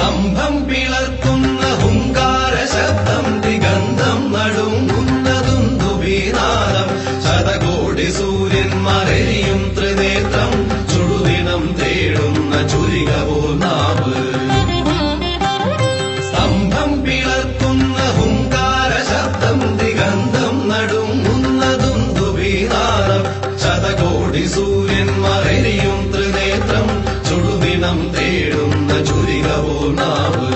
സ്തംഭം പിളർക്കുന്ന ഹുങ്കാര ശബ്ദം ദിഗന്ധം നടുങ്ങുന്നതും ദുബീനാദം ശതകോടി സൂര്യന്മാരെരിയും ത്രിനേത്രം ചുടുദിനം തേടുന്ന ചുരിക പോൽ നാവ് സ്തംഭം പിളർക്കുന്ന ഹുങ്കാര ശബ്ദം ദിഗന്ധം നടുങ്ങുന്നതും ദുബീനാദം ശതകോടി സൂര്യന്മാരെരിയും ത്രിനേത്രം ചുടുദിനം തേടുന്ന ചുരിക പോൽ നാവ്